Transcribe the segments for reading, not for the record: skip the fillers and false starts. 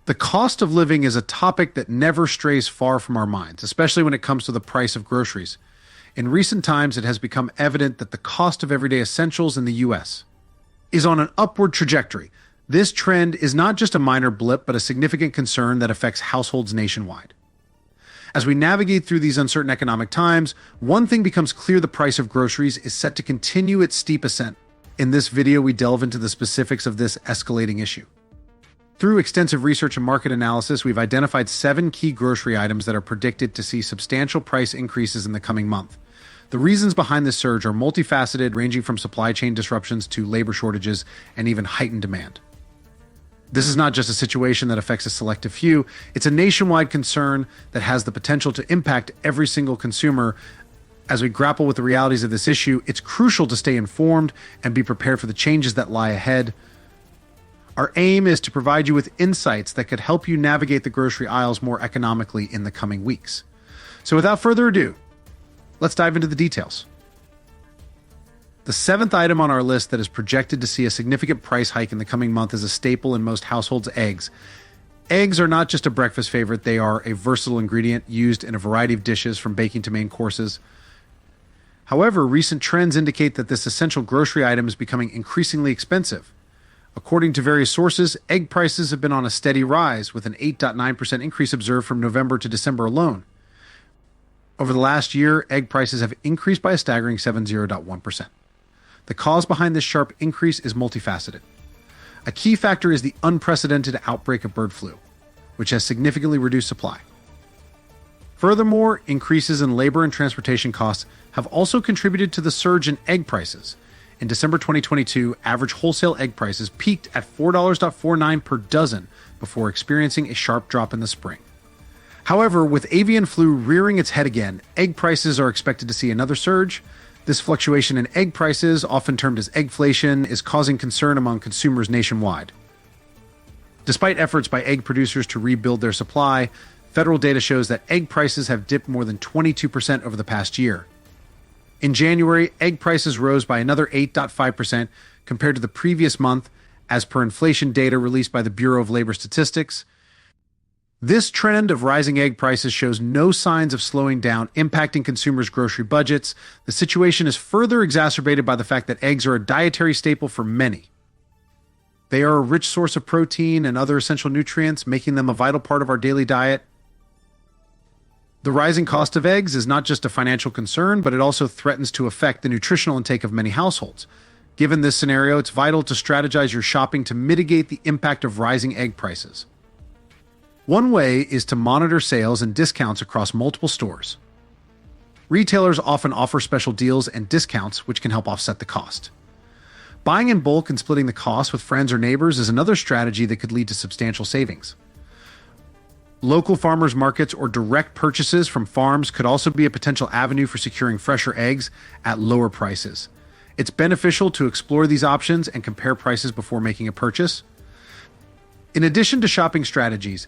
The cost of living is a topic that never strays far from our minds, especially when it comes to the price of groceries. In recent times, it has become evident that the cost of everyday essentials in the U.S. is on an upward trajectory. This trend is not just a minor blip, but a significant concern that affects households nationwide. As we navigate through these uncertain economic times, one thing becomes clear: the price of groceries is set to continue its steep ascent. In this video, we delve into the specifics of this escalating issue. Through extensive research and market analysis, we've identified 7 key grocery items that are predicted to see substantial price increases in the coming month. The reasons behind this surge are multifaceted, ranging from supply chain disruptions to labor shortages and even heightened demand. This is not just a situation that affects a selective few, it's a nationwide concern that has the potential to impact every single consumer. As we grapple with the realities of this issue, it's crucial to stay informed and be prepared for the changes that lie ahead. Our aim is to provide you with insights that could help you navigate the grocery aisles more economically in the coming weeks. So without further ado, let's dive into the details. The 7th item on our list that is projected to see a significant price hike in the coming month is a staple in most households: eggs. Eggs are not just a breakfast favorite, they are a versatile ingredient used in a variety of dishes, from baking to main courses. However, recent trends indicate that this essential grocery item is becoming increasingly expensive. According to various sources, egg prices have been on a steady rise, with an 8.9% increase observed from November to December alone. Over the last year, egg prices have increased by a staggering 70.1%. The cause behind this sharp increase is multifaceted. A key factor is the unprecedented outbreak of bird flu, which has significantly reduced supply. Furthermore, increases in labor and transportation costs have also contributed to the surge in egg prices. In December 2022, average wholesale egg prices peaked at $4.49 per dozen before experiencing a sharp drop in the spring. However, with avian flu rearing its head again, egg prices are expected to see another surge. This fluctuation in egg prices, often termed as eggflation, is causing concern among consumers nationwide. Despite efforts by egg producers to rebuild their supply, federal data shows that egg prices have dipped more than 22% over the past year. In January, egg prices rose by another 8.5% compared to the previous month, as per inflation data released by the Bureau of Labor Statistics. This trend of rising egg prices shows no signs of slowing down, impacting consumers' grocery budgets. The situation is further exacerbated by the fact that eggs are a dietary staple for many. They are a rich source of protein and other essential nutrients, making them a vital part of our daily diet. The rising cost of eggs is not just a financial concern, but it also threatens to affect the nutritional intake of many households. Given this scenario, it's vital to strategize your shopping to mitigate the impact of rising egg prices. One way is to monitor sales and discounts across multiple stores. Retailers often offer special deals and discounts, which can help offset the cost. Buying in bulk and splitting the cost with friends or neighbors is another strategy that could lead to substantial savings. Local farmers markets or direct purchases from farms could also be a potential avenue for securing fresher eggs at lower prices. It's beneficial to explore these options and compare prices before making a purchase. In addition to shopping strategies,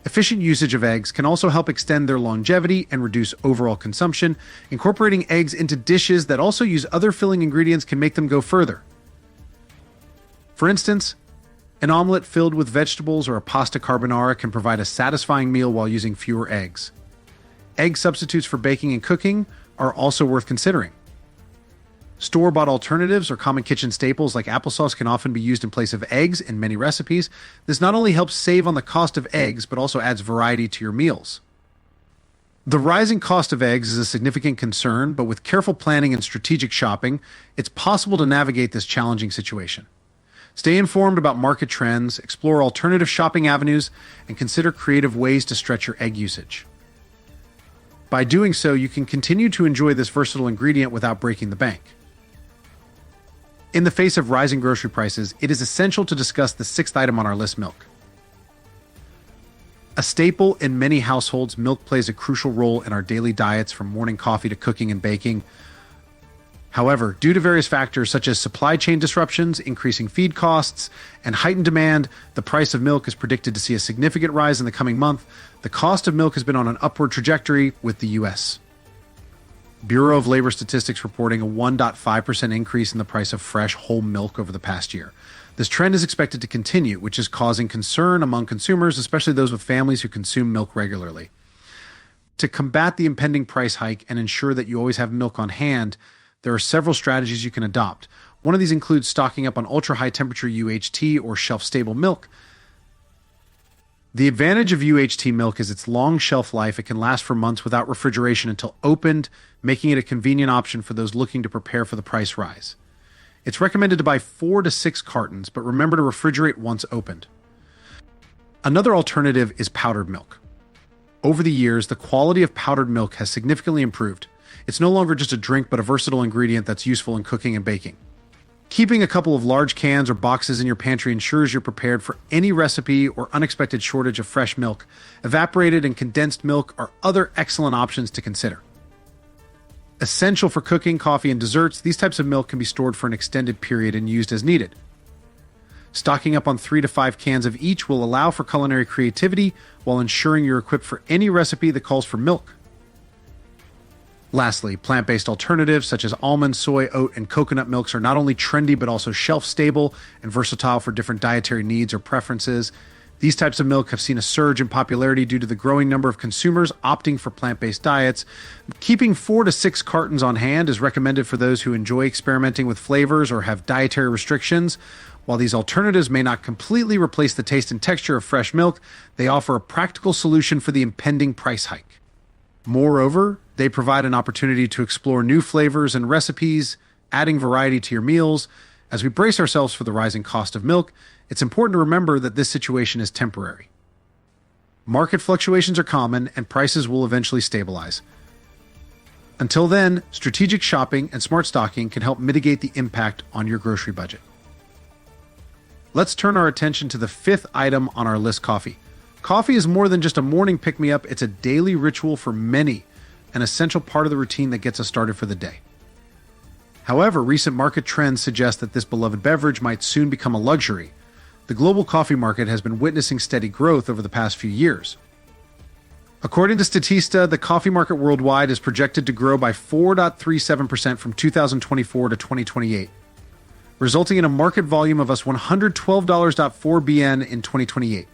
efficient usage of eggs can also help extend their longevity and reduce overall consumption. Incorporating eggs into dishes that also use other filling ingredients can make them go further. For instance, an omelet filled with vegetables or a pasta carbonara can provide a satisfying meal while using fewer eggs. Egg substitutes for baking and cooking are also worth considering. Store-bought alternatives or common kitchen staples like applesauce can often be used in place of eggs in many recipes. This not only helps save on the cost of eggs, but also adds variety to your meals. The rising cost of eggs is a significant concern, but with careful planning and strategic shopping, it's possible to navigate this challenging situation. Stay informed about market trends, explore alternative shopping avenues, and consider creative ways to stretch your egg usage. By doing so, you can continue to enjoy this versatile ingredient without breaking the bank. In the face of rising grocery prices, it is essential to discuss the 6th item on our list: milk. A staple in many households, milk plays a crucial role in our daily diets, from morning coffee to cooking and baking. However, due to various factors such as supply chain disruptions, increasing feed costs, and heightened demand, the price of milk is predicted to see a significant rise in the coming month. The cost of milk has been on an upward trajectory, with the U.S. Bureau of Labor Statistics reporting a 1.5% increase in the price of fresh whole milk over the past year. This trend is expected to continue, which is causing concern among consumers, especially those with families who consume milk regularly. To combat the impending price hike and ensure that you always have milk on hand, there are several strategies you can adopt. One of these includes stocking up on ultra-high temperature UHT or shelf-stable milk. The advantage of UHT milk is its long shelf life. It can last for months without refrigeration until opened, making it a convenient option for those looking to prepare for the price rise. It's recommended to buy 4 to 6 cartons, but remember to refrigerate once opened. Another alternative is powdered milk. Over the years, the quality of powdered milk has significantly improved. It's no longer just a drink, but a versatile ingredient that's useful in cooking and baking. Keeping a couple of large cans or boxes in your pantry ensures you're prepared for any recipe or unexpected shortage of fresh milk. Evaporated and condensed milk are other excellent options to consider. Essential for cooking, coffee, and desserts, these types of milk can be stored for an extended period and used as needed. Stocking up on 3 to 5 cans of each will allow for culinary creativity while ensuring you're equipped for any recipe that calls for milk. Lastly, plant-based alternatives such as almond, soy, oat, and coconut milks are not only trendy but also shelf-stable and versatile for different dietary needs or preferences. These types of milk have seen a surge in popularity due to the growing number of consumers opting for plant-based diets. Keeping 4 to 6 cartons on hand is recommended for those who enjoy experimenting with flavors or have dietary restrictions. While these alternatives may not completely replace the taste and texture of fresh milk, they offer a practical solution for the impending price hike. Moreover, they provide an opportunity to explore new flavors and recipes, adding variety to your meals. As we brace ourselves for the rising cost of milk, it's important to remember that this situation is temporary. Market fluctuations are common, and prices will eventually stabilize. Until then, strategic shopping and smart stocking can help mitigate the impact on your grocery budget. Let's turn our attention to the 5th item on our list: coffee. Coffee is more than just a morning pick-me-up, it's a daily ritual for many, an essential part of the routine that gets us started for the day. However, recent market trends suggest that this beloved beverage might soon become a luxury. The global coffee market has been witnessing steady growth over the past few years. According to Statista, the coffee market worldwide is projected to grow by 4.37% from 2024 to 2028, resulting in a market volume of us $112.4 billion in 2028.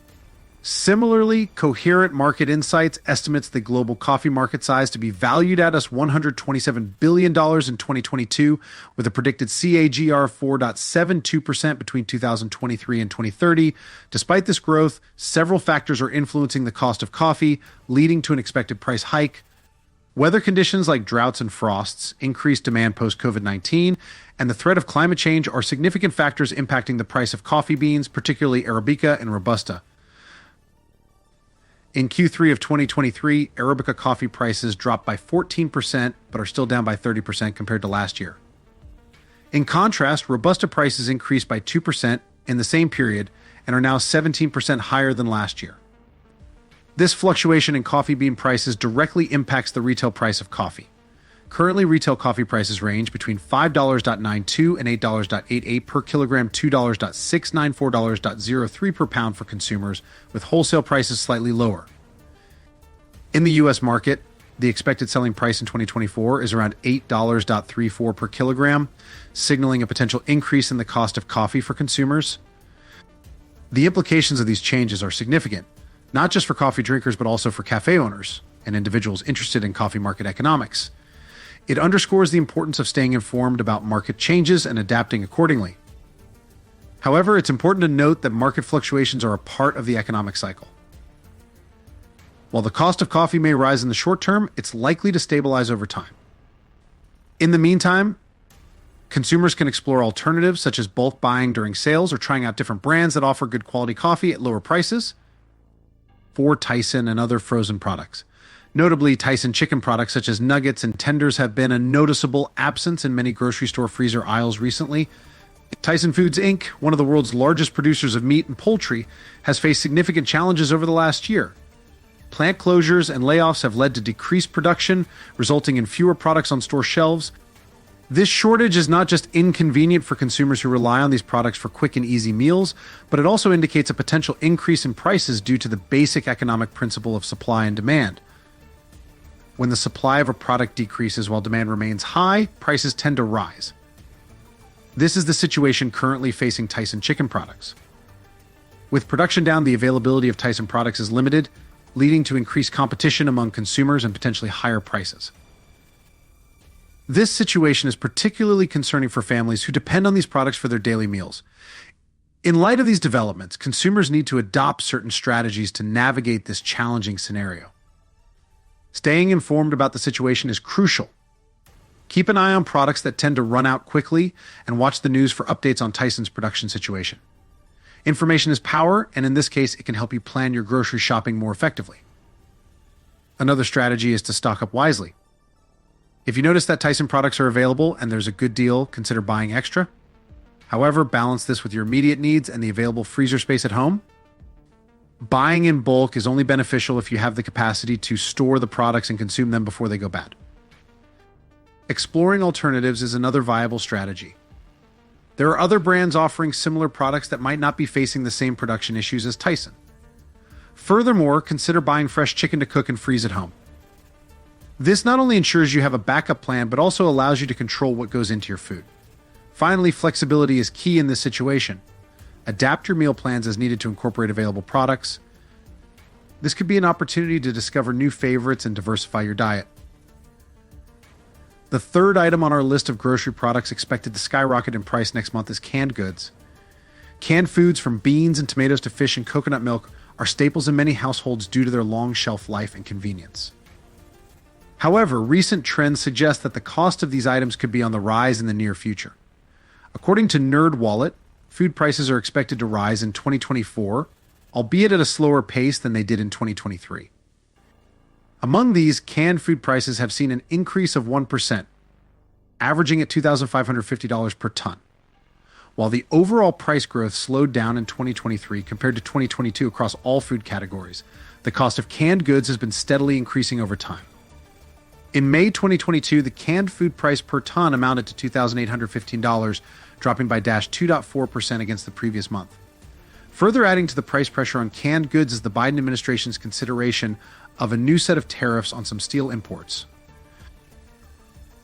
Similarly, Coherent Market Insights estimates the global coffee market size to be valued at us $127 billion in 2022, with a predicted CAGR of 4.72% between 2023 and 2030. Despite this growth, several factors are influencing the cost of coffee, leading to an expected price hike. Weather conditions like droughts and frosts, increased demand post-COVID-19, and the threat of climate change are significant factors impacting the price of coffee beans, particularly Arabica and Robusta. In Q3 of 2023, Arabica coffee prices dropped by 14%, but are still down by 30% compared to last year. In contrast, Robusta prices increased by 2% in the same period and are now 17% higher than last year. This fluctuation in coffee bean prices directly impacts the retail price of coffee. Currently, retail coffee prices range between $5.92 and $8.88 per kilogram, $2.69, $4.03 per pound for consumers, with wholesale prices slightly lower. In the U.S. market, the expected selling price in 2024 is around $8.34 per kilogram, signaling a potential increase in the cost of coffee for consumers. The implications of these changes are significant, not just for coffee drinkers, but also for cafe owners and individuals interested in coffee market economics. It underscores the importance of staying informed about market changes and adapting accordingly. However, it's important to note that market fluctuations are a part of the economic cycle. While the cost of coffee may rise in the short term, it's likely to stabilize over time. In the meantime, consumers can explore alternatives such as bulk buying during sales or trying out different brands that offer good quality coffee at lower prices for Tyson and other frozen products. Notably, Tyson chicken products such as nuggets and tenders have been a noticeable absence in many grocery store freezer aisles recently. Tyson Foods Inc., one of the world's largest producers of meat and poultry, has faced significant challenges over the last year. Plant closures and layoffs have led to decreased production, resulting in fewer products on store shelves. This shortage is not just inconvenient for consumers who rely on these products for quick and easy meals, but it also indicates a potential increase in prices due to the basic economic principle of supply and demand. When the supply of a product decreases while demand remains high, prices tend to rise. This is the situation currently facing Tyson chicken products. With production down, the availability of Tyson products is limited, leading to increased competition among consumers and potentially higher prices. This situation is particularly concerning for families who depend on these products for their daily meals. In light of these developments, consumers need to adopt certain strategies to navigate this challenging scenario. Staying informed about the situation is crucial. Keep an eye on products that tend to run out quickly and watch the news for updates on Tyson's production situation. Information is power, and in this case, it can help you plan your grocery shopping more effectively. Another strategy is to stock up wisely. If you notice that Tyson products are available and there's a good deal, consider buying extra. However, balance this with your immediate needs and the available freezer space at home. Buying in bulk is only beneficial if you have the capacity to store the products and consume them before they go bad. Exploring alternatives is another viable strategy. There are other brands offering similar products that might not be facing the same production issues as Tyson. Furthermore, consider buying fresh chicken to cook and freeze at home. This not only ensures you have a backup plan, but also allows you to control what goes into your food. Finally, flexibility is key in this situation. Adapt your meal plans as needed to incorporate available products. This could be an opportunity to discover new favorites and diversify your diet. The third item on our list of grocery products expected to skyrocket in price next month is canned goods. Canned foods from beans and tomatoes to fish and coconut milk are staples in many households due to their long shelf life and convenience. However, recent trends suggest that the cost of these items could be on the rise in the near future. According to NerdWallet, food prices are expected to rise in 2024, albeit at a slower pace than they did in 2023. Among these, canned food prices have seen an increase of 1%, averaging at $2,550 per ton. While the overall price growth slowed down in 2023 compared to 2022 across all food categories, the cost of canned goods has been steadily increasing over time. In May 2022, the canned food price per ton amounted to $2,815, dropping by 2.4% against the previous month. Further adding to the price pressure on canned goods is the Biden administration's consideration of a new set of tariffs on some steel imports.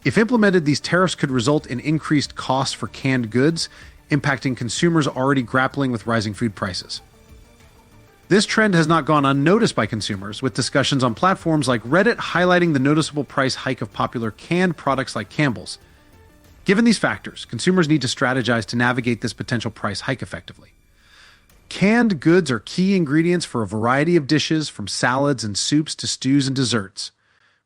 If implemented, these tariffs could result in increased costs for canned goods, impacting consumers already grappling with rising food prices. This trend has not gone unnoticed by consumers, with discussions on platforms like Reddit highlighting the noticeable price hike of popular canned products like Campbell's. Given these factors, consumers need to strategize to navigate this potential price hike effectively. Canned goods are key ingredients for a variety of dishes, from salads and soups to stews and desserts.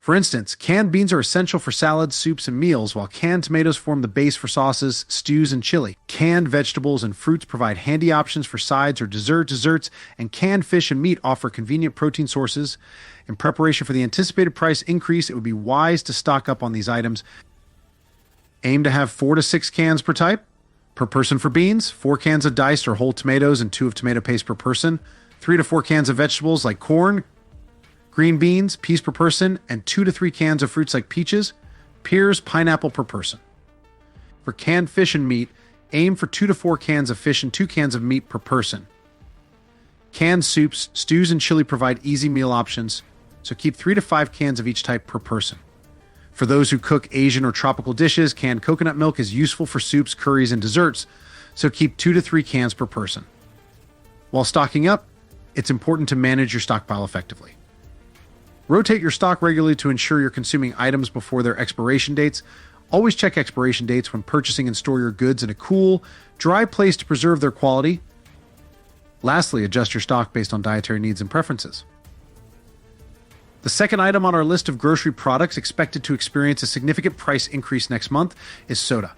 For instance, canned beans are essential for salads, soups, and meals, while canned tomatoes form the base for sauces, stews, and chili. Canned vegetables and fruits provide handy options for sides or desserts, and canned fish and meat offer convenient protein sources. In preparation for the anticipated price increase, it would be wise to stock up on these items. Aim to have 4 to 6 cans per type. Per person for beans, 4 cans of diced or whole tomatoes and 2 of tomato paste per person, 3 to 4 cans of vegetables like corn, green beans, peas per person, and 2 to 3 cans of fruits like peaches, pears, pineapple per person. For canned fish and meat, aim for 2 to 4 cans of fish and 2 cans of meat per person. Canned soups, stews, and chili provide easy meal options, so keep 3 to 5 cans of each type per person. For those who cook Asian or tropical dishes, canned coconut milk is useful for soups, curries, and desserts, so keep 2 to 3 cans per person. While stocking up, it's important to manage your stockpile effectively. Rotate your stock regularly to ensure you're consuming items before their expiration dates. Always check expiration dates when purchasing and store your goods in a cool, dry place to preserve their quality. Lastly, adjust your stock based on dietary needs and preferences. The second item on our list of grocery products expected to experience a significant price increase next month is soda.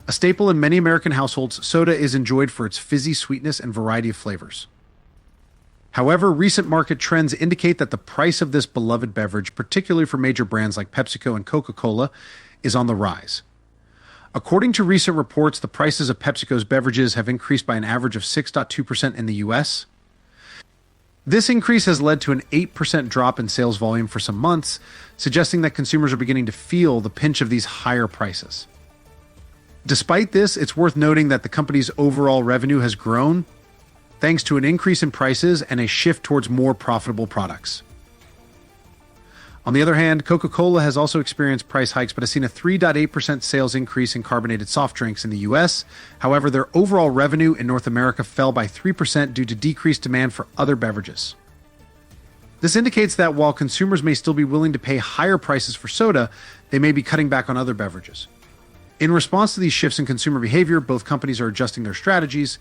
A staple in many American households, soda is enjoyed for its fizzy sweetness and variety of flavors. However, recent market trends indicate that the price of this beloved beverage, particularly for major brands like PepsiCo and Coca-Cola, is on the rise. According to recent reports, the prices of PepsiCo's beverages have increased by an average of 6.2% in the US. This increase has led to an 8% drop in sales volume for some months, suggesting that consumers are beginning to feel the pinch of these higher prices. Despite this, it's worth noting that the company's overall revenue has grown thanks to an increase in prices and a shift towards more profitable products. On the other hand, Coca-Cola has also experienced price hikes but has seen a 3.8% sales increase in carbonated soft drinks in the US. However, their overall revenue in North America fell by 3% due to decreased demand for other beverages. This indicates that while consumers may still be willing to pay higher prices for soda, they may be cutting back on other beverages. In response to these shifts in consumer behavior, both companies are adjusting their strategies.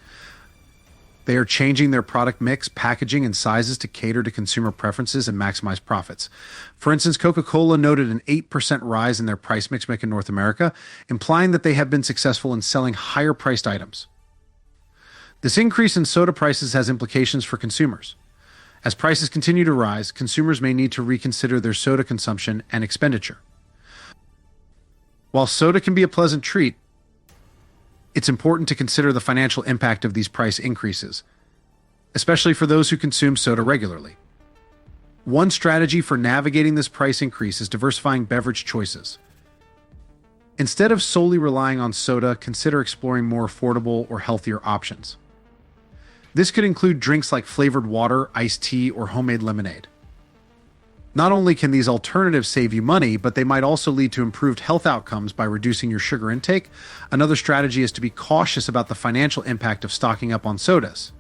They are changing their product mix, packaging, and sizes to cater to consumer preferences and maximize profits. For instance, Coca-Cola noted an 8% rise in their price mix in North America, implying that they have been successful in selling higher-priced items. This increase in soda prices has implications for consumers. As prices continue to rise, consumers may need to reconsider their soda consumption and expenditure. While soda can be a pleasant treat, it's important to consider the financial impact of these price increases, especially for those who consume soda regularly. One strategy for navigating this price increase is diversifying beverage choices. Instead of solely relying on soda, consider exploring more affordable or healthier options. This could include drinks like flavored water, iced tea, or homemade lemonade. Not only can these alternatives save you money, but they might also lead to improved health outcomes by reducing your sugar intake. Another strategy is to be cautious about the financial impact of stocking up on sodas.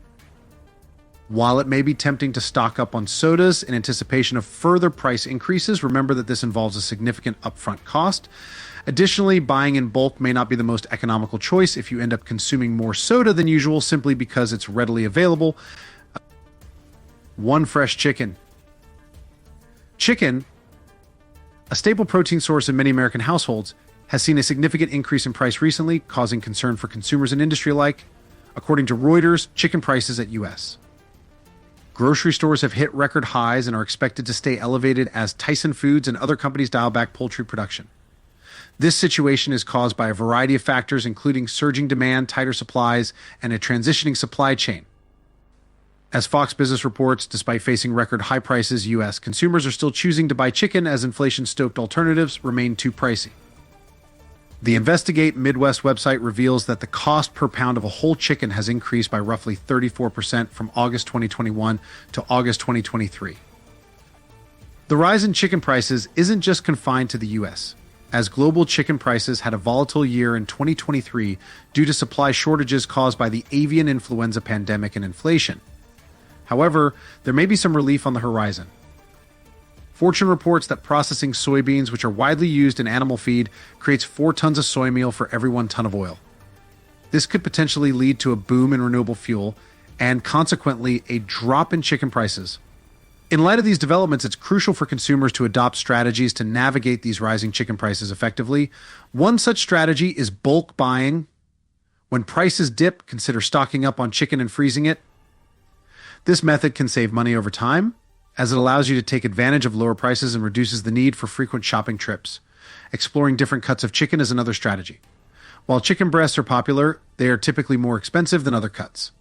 While it may be tempting to stock up on sodas in anticipation of further price increases, remember that this involves a significant upfront cost. Additionally, buying in bulk may not be the most economical choice if you end up consuming more soda than usual simply because it's readily available. One fresh chicken. Chicken, a staple protein source in many American households, has seen a significant increase in price recently, causing concern for consumers and industry alike. According to Reuters, chicken prices at U.S. grocery stores have hit record highs and are expected to stay elevated as Tyson Foods and other companies dial back poultry production. This situation is caused by a variety of factors, including surging demand, tighter supplies, and a transitioning supply chain. As Fox Business reports, despite facing record high prices, U.S. consumers are still choosing to buy chicken as inflation-stoked alternatives remain too pricey. The Investigate Midwest website reveals that the cost per pound of a whole chicken has increased by roughly 34% from August 2021 to August 2023. The rise in chicken prices isn't just confined to the U.S., as global chicken prices had a volatile year in 2023 due to supply shortages caused by the avian influenza pandemic and inflation. However, there may be some relief on the horizon. Fortune reports that processing soybeans, which are widely used in animal feed, creates 4 tons of soy meal for every 1 ton of oil. This could potentially lead to a boom in renewable fuel and, consequently, a drop in chicken prices. In light of these developments, it's crucial for consumers to adopt strategies to navigate these rising chicken prices effectively. One such strategy is bulk buying. When prices dip, consider stocking up on chicken and freezing it. This method can save money over time, as it allows you to take advantage of lower prices and reduces the need for frequent shopping trips. Exploring different cuts of chicken is another strategy. While chicken breasts are popular, they are typically more expensive than other cuts.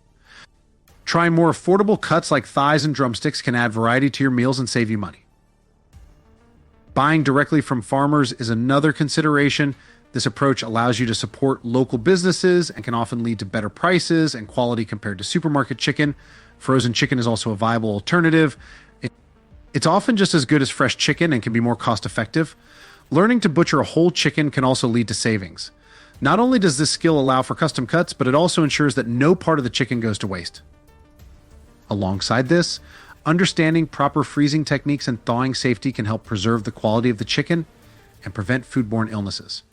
Trying more affordable cuts like thighs and drumsticks can add variety to your meals and save you money. Buying directly from farmers is another consideration. This approach allows you to support local businesses and can often lead to better prices and quality compared to supermarket chicken. Frozen chicken is also a viable alternative. It's often just as good as fresh chicken and can be more cost-effective. Learning to butcher a whole chicken can also lead to savings. Not only does this skill allow for custom cuts, but it also ensures that no part of the chicken goes to waste. Alongside this, understanding proper freezing techniques and thawing safety can help preserve the quality of the chicken and prevent foodborne illnesses.